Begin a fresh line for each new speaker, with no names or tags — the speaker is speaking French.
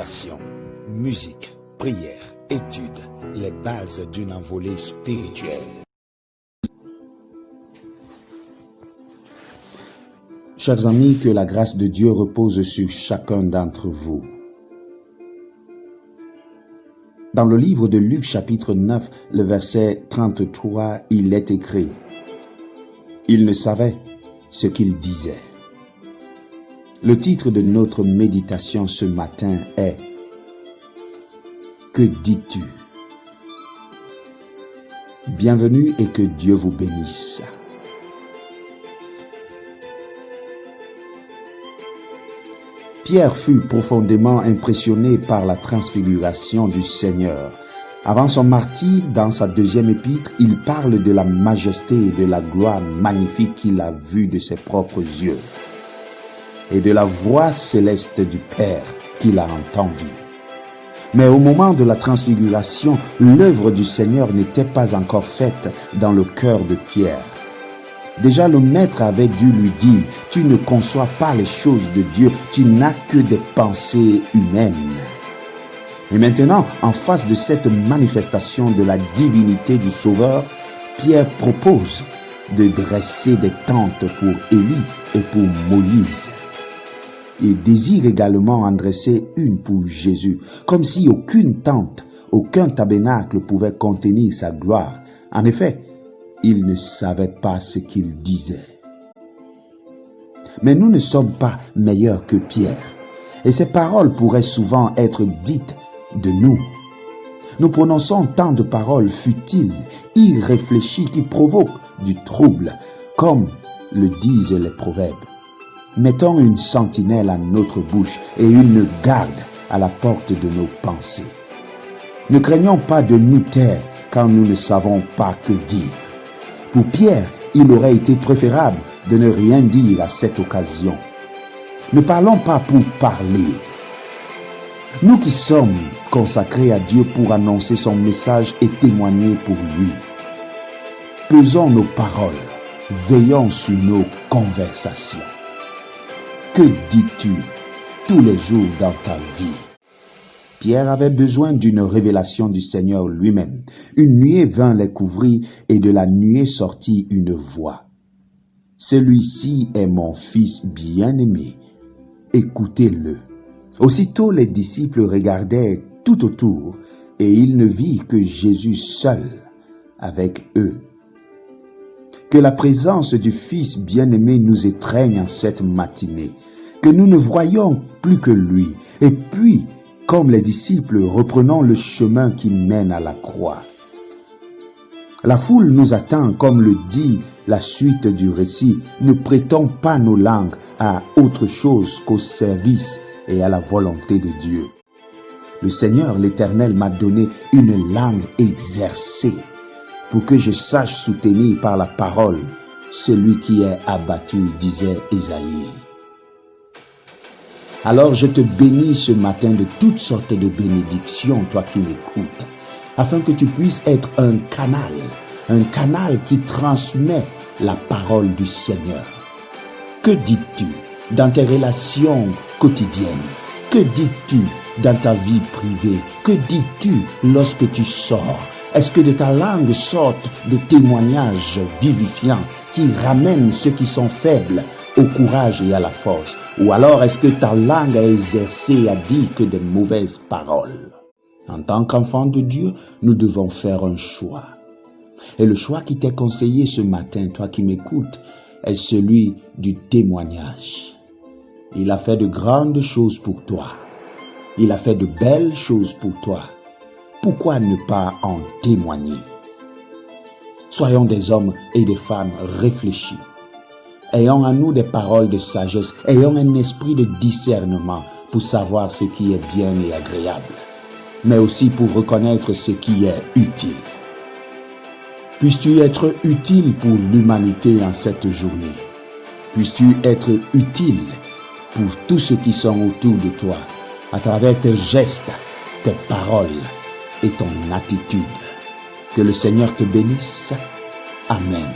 méditation, musique, prière, étude, les bases d'une envolée spirituelle. Chers amis, que la grâce de Dieu repose sur chacun d'entre vous. Dans le livre de Luc chapitre 9, le verset 33, il est écrit: il ne savait ce qu'il disait. Le titre de notre méditation ce matin est « Que dis-tu » Bienvenue et que Dieu vous bénisse. Pierre fut profondément impressionné par la transfiguration du Seigneur. Avant son martyre, dans sa deuxième épître, il parle de la majesté et de la gloire magnifique qu'il a vue de ses propres yeux et de la voix céleste du Père qu'il a entendue. Mais au moment de la transfiguration, l'œuvre du Seigneur n'était pas encore faite dans le cœur de Pierre. Déjà le Maître avait dû lui dire: tu ne conçois pas les choses de Dieu, tu n'as que des pensées humaines. Et maintenant, en face de cette manifestation de la divinité du Sauveur, Pierre propose de dresser des tentes pour Élie et pour Moïse. Il désire également en dresser une pour Jésus, comme si aucune tente, aucun tabernacle pouvait contenir sa gloire. En effet, il ne savait pas ce qu'il disait. Mais nous ne sommes pas meilleurs que Pierre, et ces paroles pourraient souvent être dites de nous. Nous prononçons tant de paroles futiles, irréfléchies, qui provoquent du trouble, comme le disent les proverbes. Mettons une sentinelle à notre bouche et une garde à la porte de nos pensées. Ne craignons pas de nous taire quand nous ne savons pas que dire. Pour Pierre, il aurait été préférable de ne rien dire à cette occasion. Ne parlons pas pour parler. Nous qui sommes consacrés à Dieu pour annoncer son message et témoigner pour lui. Pesons nos paroles, veillons sur nos conversations. Que dis-tu tous les jours dans ta vie? Pierre avait besoin d'une révélation du Seigneur lui-même. Une nuée vint les couvrir et de la nuée sortit une voix. Celui-ci est mon fils bien-aimé. Écoutez-le. Aussitôt les disciples regardaient tout autour et ils ne virent que Jésus seul avec eux. Que la présence du Fils bien-aimé nous étreigne en cette matinée, que nous ne voyions plus que lui, et puis, comme les disciples, reprenons le chemin qui mène à la croix. La foule nous attend, comme le dit la suite du récit. Ne prêtons pas nos langues à autre chose qu'au service et à la volonté de Dieu. Le Seigneur, l'Éternel, m'a donné une langue exercée, pour que je sache soutenir par la parole celui qui est abattu, disait Ésaïe. Alors je te bénis ce matin de toutes sortes de bénédictions, toi qui m'écoutes, afin que tu puisses être un canal qui transmet la parole du Seigneur. Que dis-tu dans tes relations quotidiennes? Que dis-tu dans ta vie privée? Que dis-tu lorsque tu sors? Est-ce que de ta langue sortent des témoignages vivifiants qui ramènent ceux qui sont faibles au courage et à la force? Ou alors est-ce que ta langue a exercé à dire que des mauvaises paroles? En tant qu'enfant de Dieu, nous devons faire un choix. Et le choix qui t'est conseillé ce matin, toi qui m'écoutes, est celui du témoignage. Il a fait de grandes choses pour toi. Il a fait de belles choses pour toi. Pourquoi ne pas en témoigner? Soyons des hommes et des femmes réfléchis. Ayons en nous des paroles de sagesse. Ayons un esprit de discernement pour savoir ce qui est bien et agréable, mais aussi pour reconnaître ce qui est utile. Puisses-tu être utile pour l'humanité en cette journée. Puisses-tu être utile pour tous ceux qui sont autour de toi, à travers tes gestes, tes paroles et ton attitude. Que le Seigneur te bénisse. Amen.